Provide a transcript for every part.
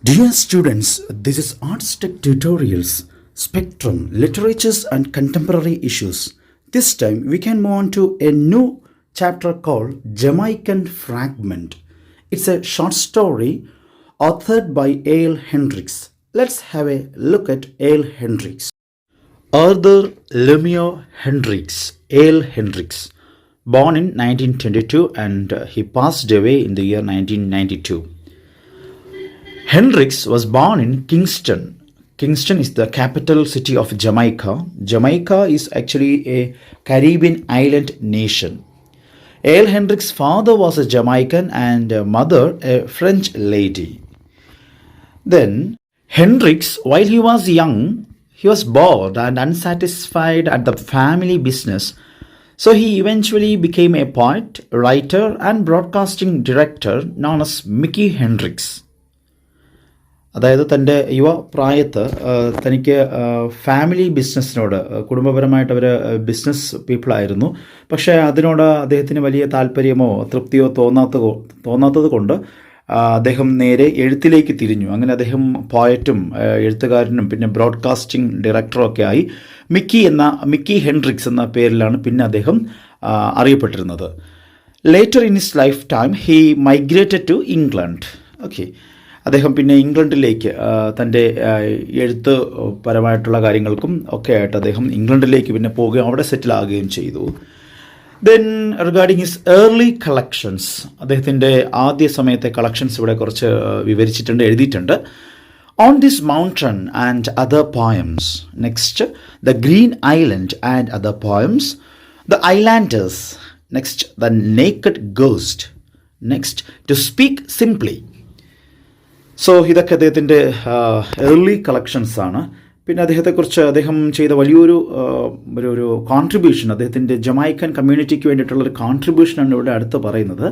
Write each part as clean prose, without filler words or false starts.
Dear students, this is Arts Tech Tutorials, Spectrum, Literatures and Contemporary Issues. This time we can move on to a new chapter called Jamaican Fragment. It's a short story authored by A. L. Hendricks. Let's have a look at A. L. Hendricks. Arthur Lemuel Hendricks, A. L. Hendricks, born in 1922 and he passed away in the year 1992. Hendricks was born in Kingston. Kingston is the capital city of Jamaica. Jamaica is actually a Caribbean island nation. A. L. Hendricks' father was a Jamaican and mother a French lady. Then Hendricks, while he was young, he was bored and unsatisfied at the family business. So he eventually became a poet, writer and broadcasting director known as Mickey Hendricks. അതായത് തൻ്റെ യുവപ്രായത്ത് തനിക്ക് family ബിസിനസ്സിനോട് കുടുംബപരമായിട്ട് അവർ business പീപ്പിളായിരുന്നു. പക്ഷേ അതിനോട് അദ്ദേഹത്തിന് വലിയ താല്പര്യമോ തൃപ്തിയോ തോന്നാത്തത് കൊണ്ട് അദ്ദേഹം നേരെ എഴുത്തിലേക്ക് തിരിഞ്ഞു. അങ്ങനെ അദ്ദേഹം പോയറ്റും എഴുത്തുകാരനും പിന്നെ ബ്രോഡ്കാസ്റ്റിംഗ് ഡയറക്ടറും ഒക്കെ ആയി മിക്കി ഹെൻഡ്രിക്സ് എന്ന പേരിലാണ് പിന്നെ അദ്ദേഹം അറിയപ്പെട്ടിരുന്നത്. Later in his life time he migrated to England. Okay, അദ്ദേഹം പിന്നെ ഇംഗ്ലണ്ടിലേക്ക് തൻ്റെ എഴുത്ത് പരമായിട്ടുള്ള കാര്യങ്ങൾക്കും ഒക്കെ ആയിട്ട് അദ്ദേഹം ഇംഗ്ലണ്ടിലേക്ക് പിന്നെ പോവുകയും അവിടെ സെറ്റിൽ ആകുകയും ചെയ്തു. Then regarding his early collections, അദ്ദേഹത്തിൻ്റെ ആദ്യ സമയത്തെ കളക്ഷൻസ് ഇവിടെ കുറച്ച് വിവരിച്ചിട്ടുണ്ട്, എഴുതിയിട്ടുണ്ട്. On this mountain and other poems, next the green island and other poems, the islanders, next the naked ghost, next to speak simply. So ഇതൊക്കെ അദ്ദേഹത്തിൻ്റെ ഏർലി കളക്ഷൻസ് ആണ്. പിന്നെ അദ്ദേഹം ചെയ്ത വലിയൊരു ഒരു കോൺട്രിബ്യൂഷൻ, അദ്ദേഹത്തിൻ്റെ ജമൈക്കൻ കമ്മ്യൂണിറ്റിക്ക് വേണ്ടിയിട്ടുള്ളൊരു കോൺട്രിബ്യൂഷനാണ് ഇവിടെ അടുത്ത് പറയുന്നത്.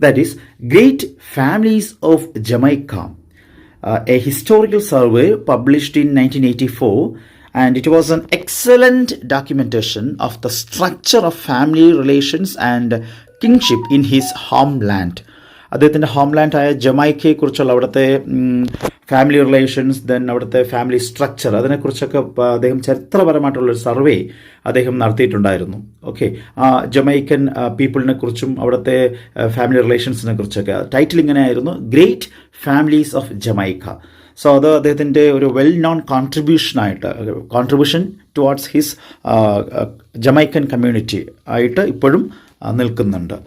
That is great families of Jamaica, A historical survey published in 1984 and it was an excellent documentation of the structure of family relations and kingship in his homeland. അദ്ദേഹത്തിൻ്റെ ഹോംലാൻഡായ ജമൈക്കയെക്കുറിച്ചുള്ള അവിടുത്തെ ഫാമിലി റിലേഷൻസ്, ദെൻ അവിടുത്തെ family structure, അതിനെക്കുറിച്ചൊക്കെ അദ്ദേഹം ചരിത്രപരമായിട്ടുള്ളൊരു survey അദ്ദേഹം നടത്തിയിട്ടുണ്ടായിരുന്നു. Okay, Jamaican പീപ്പിളിനെ കുറിച്ചും അവിടുത്തെ family റിലേഷൻസിനെ കുറിച്ചൊക്കെ. Title ഇങ്ങനെയായിരുന്നു, great families of Jamaica. So അത് അദ്ദേഹത്തിൻ്റെ ഒരു well known contribution towards his Jamaican community ആയിട്ട് ഇപ്പോഴും നിൽക്കുന്നുണ്ട്.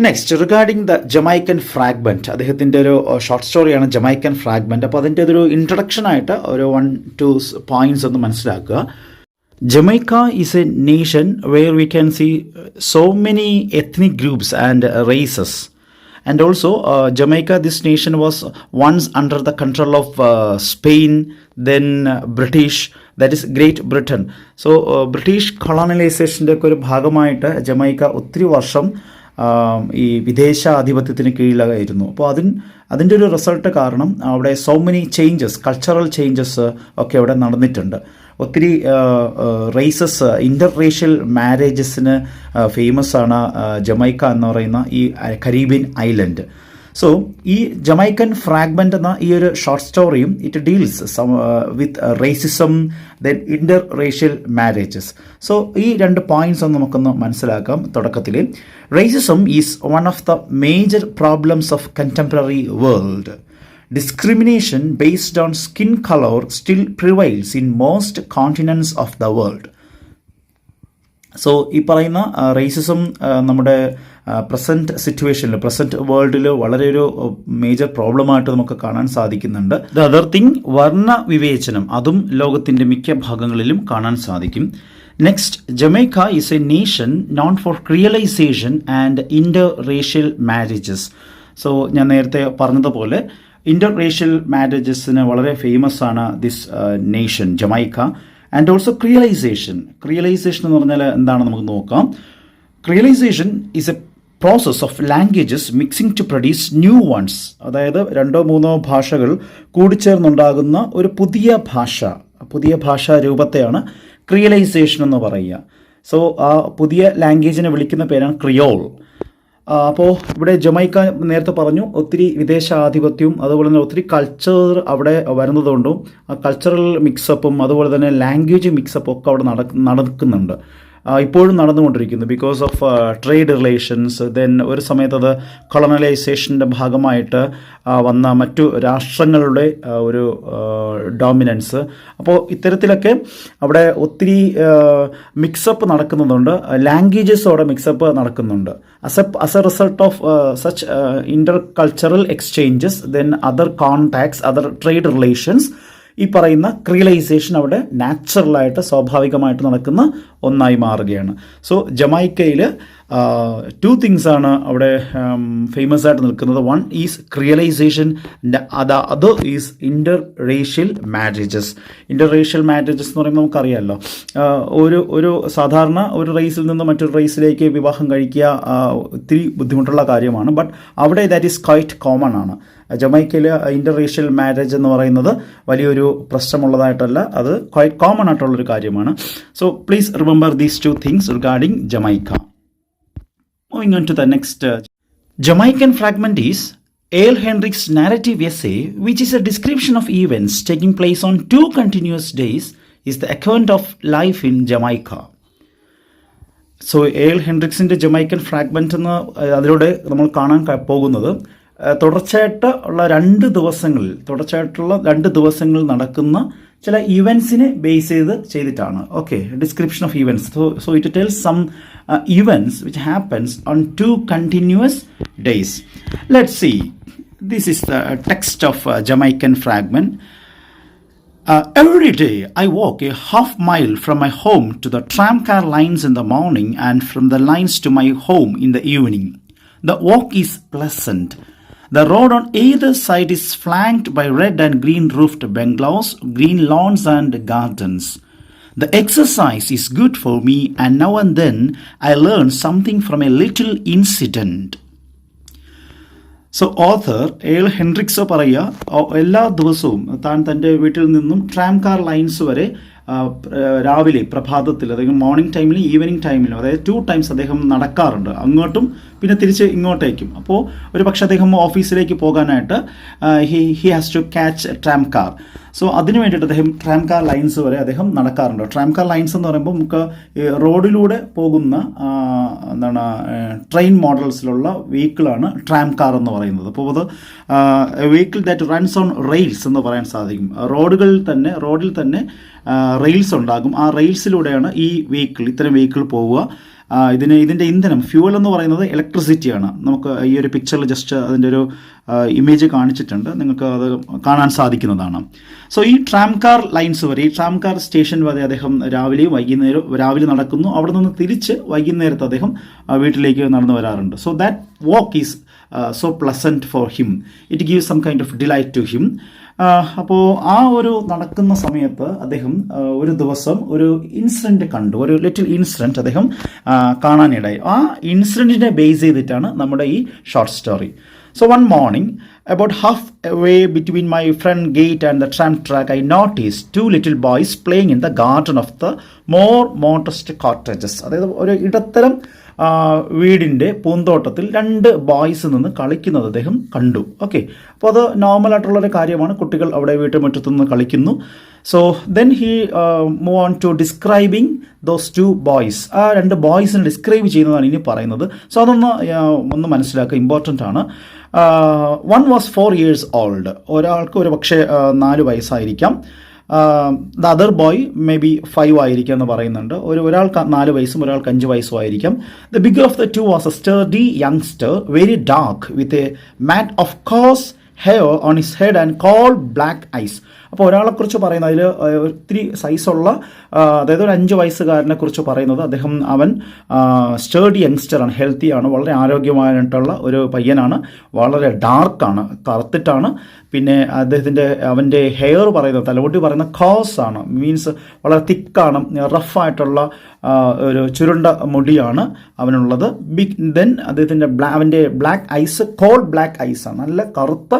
Next regarding the Jamaican fragment, അദ്ദേഹത്തിൻ്റെ ഒരു ഷോർട്ട് സ്റ്റോറിയാണ് ജമൈക്കൻ ഫ്രാഗ്മെൻറ്റ്. അപ്പോൾ അതിൻ്റെ ഒരു ഇൻട്രൊഡക്ഷനായിട്ട് ഒരു 1-2 പോയിൻറ്റ്സ് ഒന്ന് മനസ്സിലാക്കുക. Jamaica is a nation where we can see so many ethnic groups and races. And also Jamaica, this nation was once under the control of Spain, then British, that is Great Britain. So British colonization ഒരു ഭാഗമായിട്ട് Jamaica ഒത്തിരി വർഷം ഈ വിദേശാധിപത്യത്തിന് കീഴിലായിരുന്നു. അപ്പോൾ അതിൻ്റെ ഒരു result കാരണം അവിടെ so many changes, cultural changes ഒക്കെ അവിടെ നടന്നിട്ടുണ്ട്. ഒത്തിരി റേസസ്, ഇൻ്റർ റേഷ്യൽ മാരേജസിന് ഫേമസ് ആണ് ജമൈക്ക എന്ന് പറയുന്ന ഈ കരീബിയൻ ഐലൻഡ്. സോ ഈ ജമൈക്കൻ ഫ്രാഗ്മെൻ്റ് എന്ന ഈ ഒരു ഷോർട്ട് സ്റ്റോറിയും it deals with racism, then inter racial marriages. So ഈ 2 പോയിന്റ്സ് ഒന്ന് നമുക്കൊന്ന് മനസ്സിലാക്കാം. തുടക്കത്തിൽ racism is one of the major problems of contemporary world. Discrimination based on skin color still prevails in most continents of the world. So ഈ പറയുന്ന racism നമ്മുടെ present സിറ്റുവേഷനിൽ, present വേൾഡിൽ വളരെ ഒരു മേജർ പ്രോബ്ലമായിട്ട് നമുക്ക് കാണാൻ സാധിക്കുന്നുണ്ട്. ദ അതർ തിങ്, വർണ്ണ വിവേചനം, അതും ലോകത്തിൻ്റെ മിക്ക ഭാഗങ്ങളിലും കാണാൻ സാധിക്കും. Next, Jamaica is a nation known for creolization and inter racial marriages. So ഞാൻ നേരത്തെ പറഞ്ഞതുപോലെ ഇൻ്റർ റേഷ്യൽ മാരേജസിന് വളരെ ഫേമസ് ആണ് this nation Jamaica. And also creolization എന്ന് പറഞ്ഞാൽ എന്താണെന്ന് നമുക്ക് നോക്കാം. Creolization is a process of languages mixing to produce new ones. അതായത് 2-3 ഭാഷകൾ കൂടിച്ചേർന്നുണ്ടാകുന്ന ഒരു പുതിയ ഭാഷാ രൂപത്തെയാണ് ക്രിയലൈസേഷൻ എന്ന് പറയുക. സോ ആ പുതിയ ലാംഗ്വേജിനെ വിളിക്കുന്ന പേരാണ് ക്രിയോൾ. അപ്പോൾ ഇവിടെ ജമൈക്ക നേരത്തെ പറഞ്ഞു ഒത്തിരി വിദേശാധിപത്യവും അതുപോലെ തന്നെ ഒത്തിരി കൾച്ചർ അവിടെ വരുന്നതുകൊണ്ടും ആ കൾച്ചറൽ മിക്സപ്പും അതുപോലെ തന്നെ ലാംഗ്വേജ് മിക്സപ്പും ഒക്കെ അവിടെ നടക്കുന്നുണ്ട്. ഇപ്പോഴും നടന്നുകൊണ്ടിരിക്കുന്നു because of trade relations. Then ഒരു സമയത്ത് അത് കൊളണലൈസേഷൻ്റെ ഭാഗമായിട്ട് വന്ന മറ്റു രാഷ്ട്രങ്ങളുടെ ഒരു ഡോമിനൻസ്. അപ്പോൾ ഇത്തരത്തിലൊക്കെ അവിടെ ഒത്തിരി മിക്സപ്പ് നടക്കുന്നതുകൊണ്ട് ലാംഗ്വേജസ് അവിടെ മിക്സപ്പ് നടക്കുന്നുണ്ട്. as a result of such intercultural exchanges, then other contacts, other trade relations, ഈ പറയുന്ന ക്രിയലൈസേഷൻ അവിടെ നാച്ചുറലായിട്ട് സ്വാഭാവികമായിട്ട് നടക്കുന്ന ഒന്നായി മാറുകയാണ്. സോ ജമൈക്കയിൽ 2 തിങ്സ് ആണ് അവിടെ ഫേമസ് ആയിട്ട് നിൽക്കുന്നത്. One is creolization, other is inter racial marriages. Inter racial marriages എന്ന് പറയുമ്പോൾ നമുക്കറിയാമല്ലോ, ഒരു സാധാരണ ഒരു റേസിൽ നിന്ന് മറ്റൊരു റേസിലേക്ക് വിവാഹം കഴിക്കുക ഒത്തിരി ബുദ്ധിമുട്ടുള്ള കാര്യമാണ്. ബട്ട് അവിടെ ദാറ്റ് ഈസ് ക്വൈറ്റ് കോമൺ ആണ്. ജമൈക്കയിൽ ഇൻ്റർ റേഷ്യൽ മാരേജ് എന്ന് പറയുന്നത് വലിയൊരു പ്രശ്നമുള്ളതായിട്ടല്ല, അത് ക്വൈറ്റ് കോമൺ ആയിട്ടുള്ളൊരു കാര്യമാണ്. So please remember these 2 things regarding Jamaica. Moving on to the next Jamaican fragment is L Hendricks' narrative essay, which is a description of events taking place on 2 continuous days, is the account of life in Jamaica. So L ഹെൻഡ്രിക്സിൻ്റെ Jamaican fragment എന്ന് അതിലൂടെ നമ്മൾ കാണാൻ പോകുന്നത് തുടർച്ചയായിട്ടുള്ള 2 ദിവസങ്ങളിൽ നടക്കുന്ന ചില ഇവൻസിനെ ബേസ് ചെയ്തിട്ടാണ്. Okay, description of events. So it tells some events which happens on 2 continuous days. Let's see. This is the text of Jamaican fragment. Every day I walk a half mile from my home to the tramcar lines in the morning and from the lines to my home in the evening. The walk is pleasant. The road on either side is flanked by red and green roofed bungalows, green lawns and gardens. The exercise is good for me, and now and then I learn something from a little incident. So author L Hendricks പറയുക, എല്ലാ ദിവസവും താൻ തൻ്റെ വീട്ടിൽ നിന്നും tram car lines വരെ രാവിലെ പ്രഭാതത്തിൽ, അതായത് മോർണിംഗ് ടൈമിലും ഈവനിങ് ടൈമിലും, അതായത് 2 ടൈംസ് അദ്ദേഹം നടക്കാറുണ്ട്, അങ്ങോട്ടും പിന്നെ തിരിച്ച് ഇങ്ങോട്ടേക്കും. അപ്പോൾ ഒരു പക്ഷേ അദ്ദേഹം ഓഫീസിലേക്ക് പോകാനായിട്ട് he has to catch tram car. So അതിന് വേണ്ടിയിട്ട് അദ്ദേഹം ട്രാം കാർ ലൈൻസ് വരെ അദ്ദേഹം നടക്കാറുണ്ട്. ട്രാം കാർ ലൈൻസ് എന്ന് പറയുമ്പോൾ നമുക്ക് റോഡിലൂടെ പോകുന്ന ട്രെയിൻ മോഡൽസിലുള്ള വെഹിക്കിളാണ് ട്രാം കാർ എന്ന് പറയുന്നത്. അപ്പോൾ അത് vehicle that runs on rails എന്ന് പറയാൻ സാധിക്കും. റോഡിൽ തന്നെ റെയിൽസ് ഉണ്ടാകും. ആ റെയിൽസിലൂടെയാണ് ഇത്തരം വെഹിക്കിൾ പോവുക. ഇതിൻ്റെ ഇന്ധനം ഫ്യൂവൽ എന്ന് പറയുന്നത് ഇലക്ട്രിസിറ്റിയാണ്. നമുക്ക് ഈ ഒരു പിക്ചറിൽ ജസ്റ്റ് അതിൻ്റെ ഒരു ഇമേജ് കാണിച്ചിട്ടുണ്ട്, നിങ്ങൾക്ക് അത് കാണാൻ സാധിക്കുന്നതാണ്. സോ ഈ ട്രാം കാർ ലൈൻസ് വരെ, ഈ ട്രാം കാർ സ്റ്റേഷൻ വരെ അദ്ദേഹം രാവിലെ നടക്കുന്നു. അവിടെ നിന്ന് തിരിച്ച് വൈകുന്നേരത്ത് അദ്ദേഹം വീട്ടിലേക്ക് നടന്നു വരാറുണ്ട്. So that walk is so pleasant for him. It gives some kind of delight to him. അപ്പോൾ ആ ഒരു നടക്കുന്ന സമയത്ത് അദ്ദേഹം ഒരു ദിവസം ഒരു ഇൻസിഡൻറ്റ് കണ്ടു, ഒരു ലിറ്റിൽ ഇൻസിഡൻറ്റ് അദ്ദേഹം കാണാനിടയായി. ആ ഇൻസിഡൻറ്റിനെ ബേസ് ചെയ്തിട്ടാണ് നമ്മുടെ ഈ short story. So one morning, about halfway between my front gate and the tram track, I noticed 2 little boys playing in the garden of the more modest cottages. അതായത് ഒരു ഇടത്തരം വീടിൻ്റെ പൂന്തോട്ടത്തിൽ 2 ബോയ്സ് നിന്ന് കളിക്കുന്നത് അദ്ദേഹം കണ്ടു. ഓക്കെ, അപ്പോൾ അത് നോർമലായിട്ടുള്ളൊരു കാര്യമാണ്, കുട്ടികൾ അവിടെ വീട്ടുമുറ്റത്തു നിന്ന് കളിക്കുന്നു. So then he move on to describing those 2 boys. ആ 2 ബോയ്സിനെ ഡിസ്ക്രൈബ് ചെയ്യുന്നതാണ് ഇനി പറയുന്നത്. സോ അതൊന്ന് മനസ്സിലാക്കുക, ഇമ്പോർട്ടൻ്റ് ആണ്. 1 was 4 years old. ഒരാൾക്ക് ഒരു പക്ഷേ 4 വയസ്സായിരിക്കാം. The other boy may be 5 ആയിരിക്കാം എന്ന് പറയുന്നുണ്ട്. ഒരാൾക്ക് 4 വയസ്സും ഒരാൾക്ക് 5 വയസ്സും ആയിരിക്കാം. The bigger of the 2 was a sturdy youngster, very dark, with a mat of coarse hair on his head and coal black eyes. അപ്പോൾ ഒരാളെക്കുറിച്ച് പറയുന്നത്, അതിൽ ഒത്തിരി സൈസുള്ള, അതായത് ഒരു 5 വയസ്സുകാരനെ കുറിച്ച് പറയുന്നത്, അവൻ സ്റ്റേർഡി യങ്സ്റ്ററാണ്, ഹെൽത്തിയാണ്, വളരെ ആരോഗ്യമായിട്ടുള്ള ഒരു പയ്യനാണ്, വളരെ ഡാർക്കാണ്, കറുത്തിട്ടാണ്. പിന്നെ അവൻ്റെ ഹെയർ പറയുന്നത്, തലമുടി പറയുന്ന കോഴ്സ് ആണ്, മീൻസ് വളരെ തിക്കാണ്, റഫായിട്ടുള്ള ഒരു ചുരുണ്ട മുടിയാണ് അവനുള്ളത്. ദെൻ അവൻ്റെ ബ്ലാക്ക് ഐസ്, കോൾ ബ്ലാക്ക് ഐസാണ്, നല്ല കറുത്ത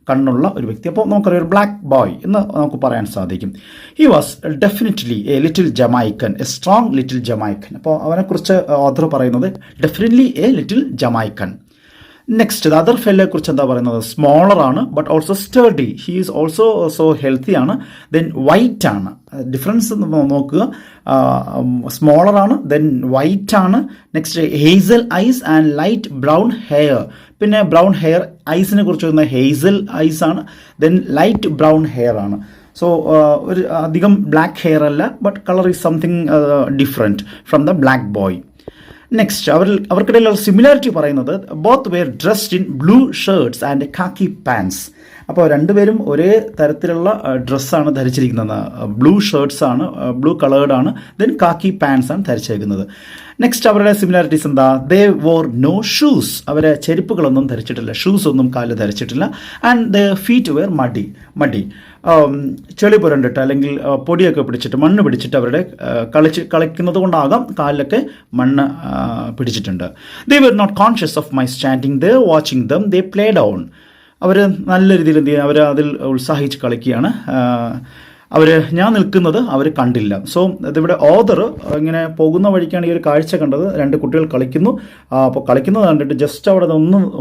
കണ്ണുള്ള ഒരു വ്യക്തി. അപ്പോൾ നമുക്കറിയാം ഒരു ബ്ലാക്ക് ബോയ് എന്ന് നമുക്ക് പറയാൻ സാധിക്കും. He was definitely a little Jamaican, a strong little Jamaican. അപ്പോൾ അവനെക്കുറിച്ച് ഓഥർ പറയുന്നത് definitely a little Jamaican. Next the other ഫെല്ലോയെ കുറിച്ച് എന്താ പറയുന്നത്? സ്മോളർ ആണ്, but also sturdy. He is also so healthy ആണ്. ദെൻ വൈറ്റ് ആണ്. ഡിഫറൻസ് നോക്കുക, സ്മോളർ ആണ്, ദെൻ വൈറ്റ് ആണ്. Next hazel eyes and light brown hair. പിന്നെ ബ്രൗൺ ഹെയർ, ഐസിനെ കുറിച്ച് വരുന്ന ഹേസൽ ഐസ് ആണ്, ദെൻ ലൈറ്റ് ബ്രൗൺ ഹെയർ ആണ്. സോ ഒരു അധികം ബ്ലാക്ക് ഹെയർ അല്ല, but colour is something different from the black boy. Next അവർക്കിടയിലുള്ള സിമിലാരിറ്റി പറയുന്നത് both were dressed in blue shirts and khaki pants. അപ്പോൾ രണ്ടുപേരും ഒരേ തരത്തിലുള്ള ഡ്രസ്സാണ് ധരിച്ചിരിക്കുന്നത്. ബ്ലൂ ഷർട്ട്സ് ആണ്, ബ്ലൂ കളേർഡ് ആണ്, ദെൻ കാക്കി പാൻസ് ആണ് ധരിച്ചിരിക്കുന്നത്. നെക്സ്റ്റ് അവരുടെ സിമിലാരിറ്റീസ് എന്താ? They wore no shoes. അവരെ ചെരുപ്പുകളൊന്നും ധരിച്ചിട്ടില്ല, ഷൂസ് ഒന്നും കാലിൽ ധരിച്ചിട്ടില്ല. And the feet were muddy. ചെളി പുരണ്ടിട്ട് അല്ലെങ്കിൽ പൊടിയൊക്കെ പിടിച്ചിട്ട്, മണ്ണ് പിടിച്ചിട്ട് അവരുടെ കളിക്കുന്നത് കൊണ്ടാകാം കാലിലൊക്കെ മണ്ണ് പിടിച്ചിട്ടുണ്ട്. They were not conscious of my standing they watching them they played on. അവർ നല്ല രീതിയിൽ എന്ത് ചെയ്യുക, അവർ അതിൽ ഉത്സാഹിച്ച് കളിക്കുകയാണ്. ഞാൻ നിൽക്കുന്നത് അവർ കണ്ടില്ല. സോ ഇതിവിടെ ഓഥർ ഇങ്ങനെ പോകുന്ന വഴിക്കാണ് ഈ ഒരു കാഴ്ച കണ്ടത്. രണ്ട് കുട്ടികൾ കളിക്കുന്നു. അപ്പോൾ കളിക്കുന്നത് കണ്ടിട്ട് ജസ്റ്റ് അവിടെ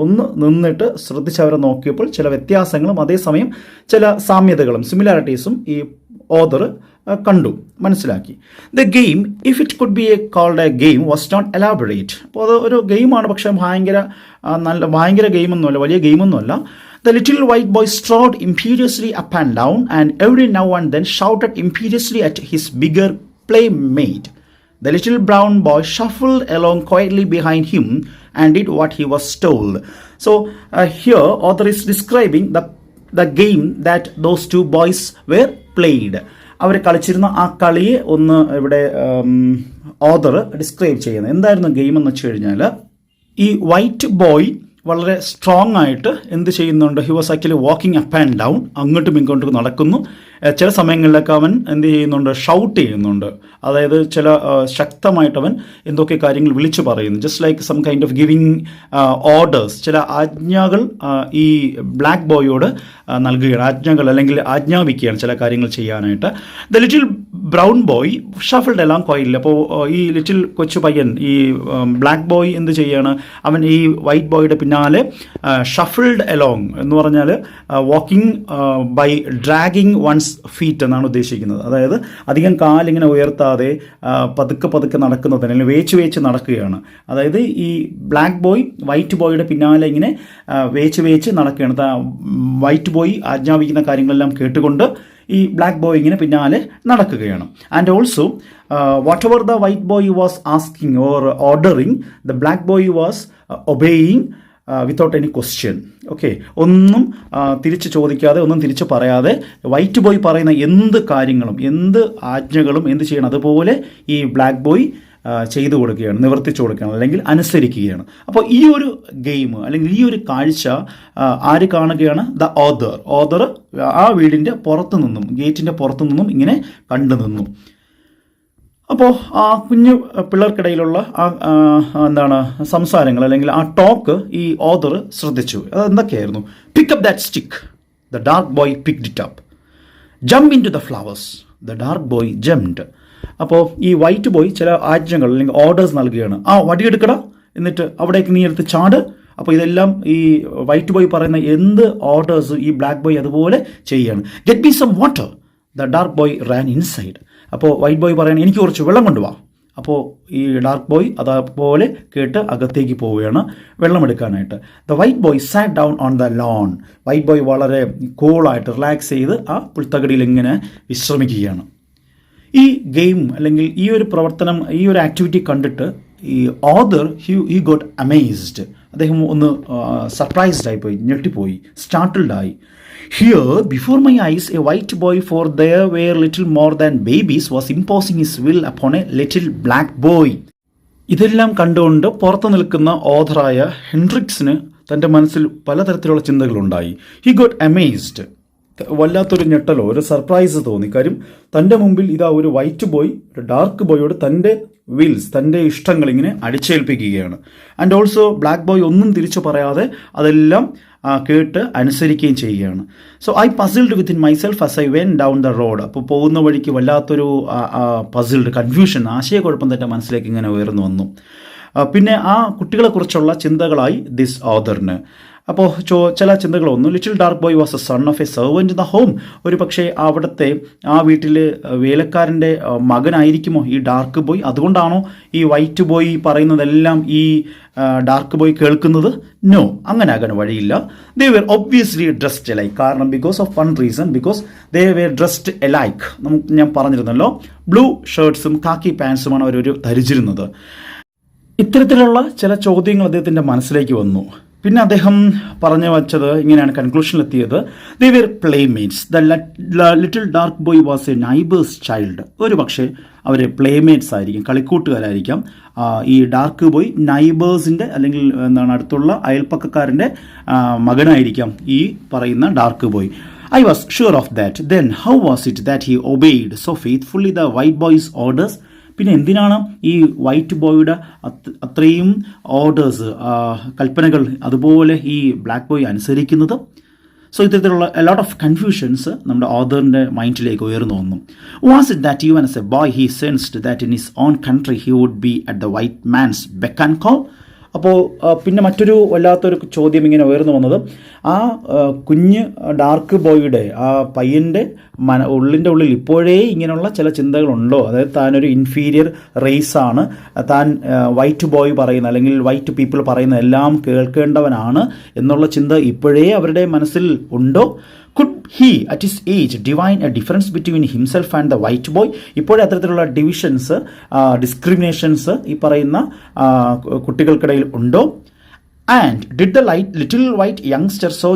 ഒന്ന് നിന്നിട്ട് ശ്രദ്ധിച്ച് അവരെ നോക്കിയപ്പോൾ ചില വ്യത്യാസങ്ങളും അതേസമയം ചില സാമ്യതകളും സിമിലാരിറ്റീസും ഈ ഓഥർ കണ്ടു, മനസ്സിലാക്കി. The game, if it could be called a game, was not elaborate. അപ്പോൾ അത് ഒരു ഗെയിമാണ്, പക്ഷേ ഭയങ്കര ഗെയിമൊന്നുമല്ല, വലിയ ഗെയിമൊന്നുമല്ല. The little white boy strode imperiously up and down, and every now and then shouted imperiously at his bigger playmate. The little brown boy shuffled along quietly behind him and did what he was told. So here author is describing the game that those two boys were played. അവർ കളിച്ചിരുന്ന ആ കളിയെ ഒന്ന് ഇവിടെ author describe ചെയ്യുന്നത്. എന്തായിരുന്നു game എന്ന് വെച്ച് കഴിഞ്ഞാൽ, ഈ വൈറ്റ് ബോയ് വളരെ സ്ട്രോങ് ആയിട്ട് എന്ത് ചെയ്യുന്നുണ്ട്? He was actually walking up and down, അങ്ങോട്ടും ഇങ്ങോട്ടും നടക്കുന്നു. ചില സമയങ്ങളിലൊക്കെ അവൻ എന്ത് ചെയ്യുന്നുണ്ട്? ഷൗട്ട് ചെയ്യുന്നുണ്ട്. അതായത് ചില ശക്തമായിട്ട് അവൻ എന്തൊക്കെ കാര്യങ്ങൾ വിളിച്ചു പറയുന്നു. Just like some kind of giving orders. ചില ആജ്ഞകൾ ഈ ബ്ലാക്ക് ബോയോട് നൽകുകയാണ്, ആജ്ഞകൾ അല്ലെങ്കിൽ ആജ്ഞാപിക്കുകയാണ് ചില കാര്യങ്ങൾ ചെയ്യാനായിട്ട്. The little brown boy shuffled എല്ലാം കോയില്ല. അപ്പോൾ ഈ ലിറ്റിൽ കൊച്ചു പയ്യൻ, ഈ ബ്ലാക്ക് ബോയ് എന്ത് ചെയ്യാണ്? അവൻ ഈ വൈറ്റ് ബോയുടെ പിന്നാലെ ഷഫിൾഡ് എലോങ് എന്ന് പറഞ്ഞാൽ walking by dragging one's feet എന്നാണ് ഉദ്ദേശിക്കുന്നത്. അതായത് അധികം കാലിങ്ങനെ ഉയർത്താതെ പതുക്കെ നടക്കുന്നതിന് അല്ലെങ്കിൽ വേച്ച് നടക്കുകയാണ്. അതായത് ഈ ബ്ലാക്ക് ബോയ് വൈറ്റ് ബോയുടെ പിന്നാലെ ഇങ്ങനെ വേച്ച് നടക്കുകയാണ്. വൈറ്റ് ബോയ് ആജ്ഞാപിക്കുന്ന കാര്യങ്ങളെല്ലാം കേട്ടുകൊണ്ട് ഈ ബ്ലാക്ക് ബോയ് ഇങ്ങനെ പിന്നാലെ നടക്കുകയാണ്. And also what ever the white boy was asking or ordering, the black boy was obeying without any question. Okay, ഒന്നും തിരിച്ച് ചോദിക്കാതെ, ഒന്നും തിരിച്ച് പറയാതെ വൈറ്റ് ബോയ് പറയുന്ന എന്ത് കാര്യങ്ങളും എന്ത് ആജ്ഞകളും എന്ത് ചെയ്യണം അതുപോലെ ഈ ബ്ലാക്ക് ബോയ് ചെയ്തു കൊടുക്കുകയാണ്, നിവർത്തിച്ചു കൊടുക്കുകയാണ്, അല്ലെങ്കിൽ അനുസരിക്കുകയാണ്. അപ്പോൾ ഈ ഒരു ഗെയിം അല്ലെങ്കിൽ ഈ ഒരു കാഴ്ച ആര് കാണുകയാണ്? ദ ഓഥർ ആ വീടിൻ്റെ പുറത്തു നിന്നും, ഗേറ്റിൻ്റെ പുറത്തു നിന്നും ഇങ്ങനെ കണ്ടു നിന്നു. അപ്പോൾ ആ കുഞ്ഞു പിള്ളേർക്കിടയിലുള്ള എന്താണ് സംസാരങ്ങൾ അല്ലെങ്കിൽ ആ ടോക്ക് ഈ ഓഥർ ശ്രദ്ധിച്ചു. അത് എന്തൊക്കെയായിരുന്നു? Pick up that stick, the dark boy picked it up. Jump in to the flowers, the dark boy jumped. അപ്പോൾ ഈ വൈറ്റ് ബോയ് ചില ആജ്ഞകൾ അല്ലെങ്കിൽ ഓർഡേഴ്സ് നൽകുകയാണ്. വടിയെടുക്കട, എന്നിട്ട് അവിടേക്ക് നീ എടുത്ത് ചാട്. അപ്പോൾ ഇതെല്ലാം ഈ വൈറ്റ് ബോയ് പറയുന്ന എന്ത് ഓർഡേഴ്സ് ഈ ബ്ലാക്ക് ബോയ് അതുപോലെ ചെയ്യുകയാണ്. Get me some water, the dark boy ran inside. അപ്പോൾ വൈറ്റ് ബോയ് പറയുന്നത് എനിക്ക് കുറച്ച് വെള്ളം കൊണ്ടുപോവാ. അപ്പോൾ ഈ ഡാർക്ക് ബോയ് അതേപോലെ കേട്ട് അകത്തേക്ക് പോവുകയാണ് വെള്ളമെടുക്കാനായിട്ട്. The white boy sat down on the lawn. White boy വളരെ കൂളായിട്ട് റിലാക്സ് ചെയ്ത് ആ പുൽത്തകടിയിൽ ഇങ്ങനെ വിശ്രമിക്കുകയാണ്. ഈ ഗെയിം അല്ലെങ്കിൽ ഈ ഒരു പ്രവർത്തനം, ഈ ഒരു ആക്ടിവിറ്റി കണ്ടിട്ട് ഈ ഓഥർ ഹി ഗോട്ട് അമേസ്ഡ്. അദ്ദേഹം ഒന്ന് സർപ്രൈസ്ഡ് ആയിപ്പോയി, ഞെട്ടിപ്പോയി, സ്റ്റാർട്ടിൽഡായി. Here, before my eyes, a white boy, for there were little more than babies, was imposing his will upon a little black boy. ഇതെല്ലാം കണ്ടുകൊണ്ട് പുറത്തു നിൽക്കുന്ന ഓഥറായ ഹെൻഡ്രിക്സിന് തൻ്റെ മനസ്സിൽ പലതരത്തിലുള്ള ചിന്തകളുണ്ടായി. He got amazed. വല്ലാത്തൊരു ഞെട്ടലോ ഒരു സർപ്രൈസ് തോന്നി. കാര്യം തൻ്റെ മുമ്പിൽ ഇതാ ഒരു വൈറ്റ് ബോയ് ഒരു ഡാർക്ക് ബോയോട് തൻ്റെ വിൽസ്, തൻ്റെ ഇഷ്ടങ്ങൾ ഇങ്ങനെ അടിച്ചേൽപ്പിക്കുകയാണ്. ആൻഡ് ഓൾസോ ബ്ലാക്ക് ബോയ് ഒന്നും തിരിച്ചു പറയാതെ അതെല്ലാം കേട്ട് അനുസരിക്കുകയും ചെയ്യുകയാണ്. So I puzzled within myself as I went down the road. അപ്പോൾ പോകുന്ന വഴിക്ക് വല്ലാത്തൊരു പസിൽഡ്, കൺഫ്യൂഷൻ, ആശയക്കുഴപ്പം തന്നെ മനസ്സിലേക്ക് ഇങ്ങനെ ഉയർന്നു വന്നു. പിന്നെ ആ കുട്ടികളെക്കുറിച്ചുള്ള ചിന്തകളായി ദിസ് ഓഥറിന്. അപ്പോൾ ചില ചിന്തകൾ വന്നു. Little dark boy was a son of A servant in the home. ഒരു പക്ഷേ അവിടുത്തെ ആ വീട്ടിൽ വേലക്കാരൻ്റെ മകനായിരിക്കുമോ ഈ ഡാർക്ക് ബോയ്? അതുകൊണ്ടാണോ ഈ വൈറ്റ് ബോയ് പറയുന്നതെല്ലാം ഈ ഡാർക്ക് ബോയ് കേൾക്കുന്നത്? നോ, അങ്ങനെ ആകാൻ വഴിയില്ല. They were obviously dressed alike. കാരണം because of one reason, because they were dressed alike. ഞാൻ പറഞ്ഞിരുന്നല്ലോ, ബ്ലൂ ഷർട്ട്സും കാക്കി പാൻസുമാണ് അവരൊരു ധരിച്ചിരുന്നത്. ഇത്തരത്തിലുള്ള ചില ചോദ്യങ്ങൾ അദ്ദേഹത്തിൻ്റെ മനസ്സിലേക്ക് വന്നു. പിന്നെ അദ്ദേഹം പറഞ്ഞു വച്ചത് ഇങ്ങനെയാണ്, കൺക്ലൂഷനിലെത്തിയത്. They were playmates. The little dark boy was a neighbour's child. ഒരു പക്ഷേ അവർ പ്ലേമേറ്റ്സ് ആയിരിക്കും, കളിക്കൂട്ടുകാരായിരിക്കാം. ഈ ഡാർക്ക് ബോയ് നൈബേഴ്സിൻ്റെ അല്ലെങ്കിൽ എന്താണ് അടുത്തുള്ള അയൽപ്പക്കക്കാരൻ്റെ മകനായിരിക്കാം ഈ പറയുന്ന dark boy. I was sure of that. Then how was it that he obeyed so faithfully the white boys orders? പിന്നെ എന്തിനാണ് ഈ വൈറ്റ് ബോയുടെ അത്രയും ഓർഡേഴ്സ്, കൽപ്പനകൾ അതുപോലെ ഈ ബ്ലാക്ക് ബോയ് അനുസരിക്കുന്നത്? സോ ഇത്തരത്തിലുള്ള എ ലോട്ട് ഓഫ് കൺഫ്യൂഷൻസ് നമ്മുടെ ഓഥറിൻ്റെ മൈൻഡിലേക്ക് ഉയർന്നു വന്നു. Was it that even as a boy he sensed that in his own country he would be at the white man's beck and call? അപ്പോൾ പിന്നെ മറ്റൊരു വല്ലാത്തൊരു ചോദ്യം ഇങ്ങനെ ഉയർന്നു വന്നത്, ആ കുഞ്ഞ് ഡാർക്ക് ബോയുടെ ആ പയ്യൻ്റെ ഉള്ളിൻ്റെ ഉള്ളിൽ ഇപ്പോഴേ ഇങ്ങനെയുള്ള ചില ചിന്തകളുണ്ടോ? അതായത് താനൊരു ഇൻഫീരിയർ റേസാണ്, താൻ വൈറ്റ് ബോയ് പറയുന്ന അല്ലെങ്കിൽ വൈറ്റ് പീപ്പിൾ പറയുന്ന എല്ലാം കേൾക്കേണ്ടവനാണ് എന്നുള്ള ചിന്ത ഇപ്പോഴേ അവരുടെ മനസ്സിൽ ഉണ്ടോ? Could he at his age divine a difference between himself and the white boy? ഇപ്പോഴേ അത്തരത്തിലുള്ള ഡിവിഷൻസ്, ഡിസ്ക്രിമിനേഷൻസ് ഈ പറയുന്ന കുട്ടികൾക്കിടയിൽ ഉണ്ടോ? And did the little white youngster, so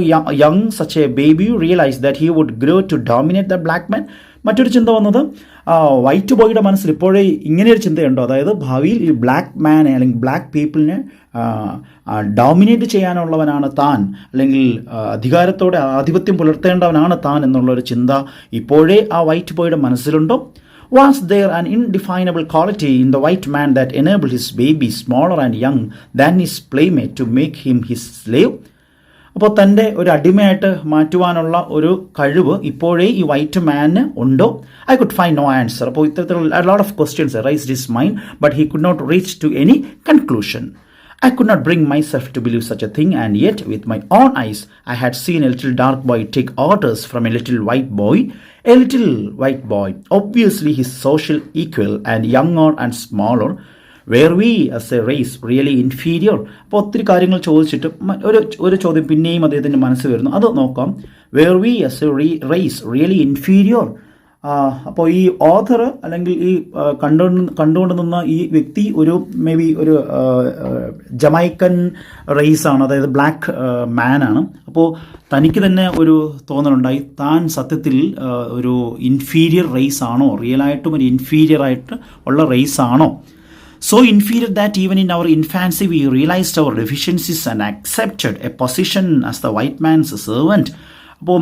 young, such a baby, realize that he would grow to dominate the black man? മറ്റൊരു ചിന്ത വന്നത്, white ബോയുടെ മനസ്സിൽ ഇപ്പോഴേ ഇങ്ങനെയൊരു ചിന്തയുണ്ടോ? അതായത് ഭാവിയിൽ ഈ ബ്ലാക്ക് മാനെ അല്ലെങ്കിൽ ബ്ലാക്ക് പീപ്പിളിനെ ഡോമിനേറ്റ് ചെയ്യാനുള്ളവനാണ് താൻ, അല്ലെങ്കിൽ അധികാരത്തോടെ ആധിപത്യം പുലർത്തേണ്ടവനാണ് താൻ എന്നുള്ളൊരു ചിന്ത ഇപ്പോഴേ ആ white ബോയുടെ മനസ്സിലുണ്ടോ? Was there an indefinable quality in the white man that enabled his baby, smaller and young than his playmate, to make him his slave? അപ്പോൾ തൻ്റെ ഒരു അടിമയായിട്ട് മാറ്റുവാനുള്ള ഒരു കഴിവ് ഇപ്പോഴേ ഈ വൈറ്റ് മാന് ഉണ്ടോ? I could find no answer. അപ്പോൾ ഇത്തരത്തിലുള്ള lot of questions raised his mind, but he could not reach to any conclusion. I could not bring myself to believe such a thing, and yet with my own eyes I had seen a little dark boy take orders from a little white boy. A little white boy, obviously his social equal and younger and smaller. Were we as a race really inferior? അപ്പോൾ ഒത്തിരി കാര്യങ്ങൾ ചോദിച്ചിട്ട് ഒരു ചോദ്യം പിന്നെയും അദ്ദേഹത്തിൻ്റെ മനസ്സിൽ വരുന്നു, അത് നോക്കാം. Were we as a race really inferior? അപ്പോൾ ഈ ഓഥർ അല്ലെങ്കിൽ ഈ കണ്ടുകൊണ്ട് നിന്ന ഈ വ്യക്തി ഒരു മേ ബി ഒരു ജമൈക്കൻ റേസാണ്, അതായത് ബ്ലാക്ക് മാനാണ്. അപ്പോൾ തനിക്ക് തന്നെ ഒരു തോന്നലുണ്ടായി, താൻ സത്യത്തിൽ ഒരു ഇൻഫീരിയർ റേസ് ആണോ, റിയലായിട്ടും ഒരു ഇൻഫീരിയർ ആയിട്ട് ഉള്ള റേസ് ആണോ? So inferior that even in our infancy we realized our deficiencies and accepted a position as the white man's servant. അപ്പോൾ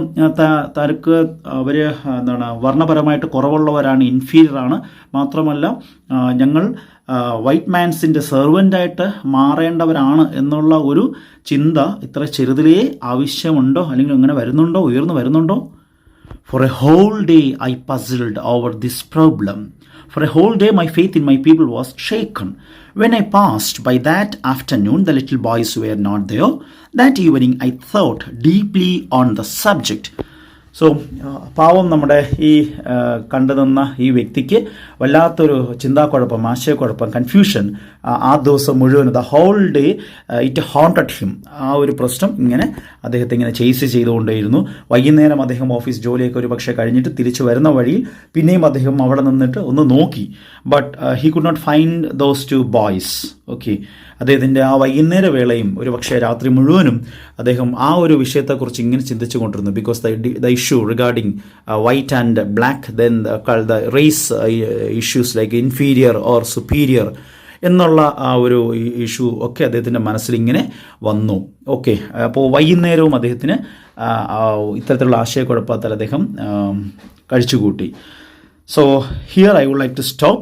തനിക്ക് അവർ എന്താണ് വർണ്ണപരമായിട്ട് കുറവുള്ളവരാണ്, ഇൻഫീരിയർ ആണ്, മാത്രമല്ല ഞങ്ങൾ വൈറ്റ് മാൻസിൻ്റെ സെർവൻ്റായിട്ട് മാറേണ്ടവരാണ് എന്നുള്ള ഒരു ചിന്ത ഇത്ര ചെറുതിലേ ആവശ്യമുണ്ടോ, അല്ലെങ്കിൽ അങ്ങനെ വരുന്നുണ്ടോ, ഉയർന്നു വരുന്നുണ്ടോ? For a whole day I puzzled over this problem. For a whole day my faith in my people was shaken. When I passed by that afternoon, the little boys were not there. That evening I thought deeply on the subject. So പാവം നമ്മുടെ ഈ കണ്ടുനിന്ന ഈ വ്യക്തിക്ക് വല്ലാത്തൊരു ചിന്താക്കുഴപ്പം, ആശയക്കുഴപ്പം, confusion ആ ദിവസം മുഴുവൻ, the whole day it haunted him. ആ ഒരു പ്രശ്നം ഇങ്ങനെ അദ്ദേഹത്തെ ഇങ്ങനെ ചേസ് ചെയ്തുകൊണ്ടേയിരുന്നു. വൈകുന്നേരം അദ്ദേഹം ഓഫീസ് ജോലിയൊക്കെ ഒരു പക്ഷേ കഴിഞ്ഞിട്ട് തിരിച്ചു വരുന്ന വഴിയിൽ പിന്നെയും അദ്ദേഹം അവിടെ നിന്നിട്ട് ഒന്ന് നോക്കി, but he could not find those two boys. Okay, അദ്ദേഹത്തിൻ്റെ ആ വൈകുന്നേര വേളയും ഒരു പക്ഷേ രാത്രി മുഴുവനും അദ്ദേഹം ആ ഒരു വിഷയത്തെക്കുറിച്ച് ഇങ്ങനെ ചിന്തിച്ചു കൊണ്ടിരുന്നു. Because the issue regarding white and black, then the race issues like inferior or superior എന്നുള്ള ആ ഒരു ഇഷ്യൂ ഒക്കെ അദ്ദേഹത്തിൻ്റെ മനസ്സിലിങ്ങനെ വന്നു. ഓക്കെ, അപ്പോൾ വൈകുന്നേരവും അദ്ദേഹത്തിന് ഇത്തരത്തിലുള്ള ആശയക്കുഴപ്പത്താൽ അദ്ദേഹം കഴിച്ചുകൂട്ടി. So here I would like to stop.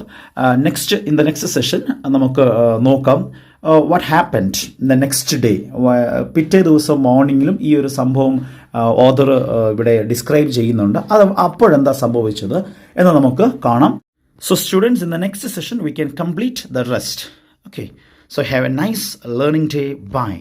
In the next session നമുക്ക് നോക്കാം what happened the next day, പിറ്റേ ദിവസം മോർണിംഗിലും ഈ ഒരു സംഭവം ഓഥർ ഇവിടെ ഡിസ്ക്രൈബ് ചെയ്യുന്നുണ്ട്. അത് അപ്പോഴെന്താ സംഭവിച്ചത് എന്ന് നമുക്ക് കാണാം. So students, in the next session we can complete the rest. Okay, so have a nice learning day. Bye.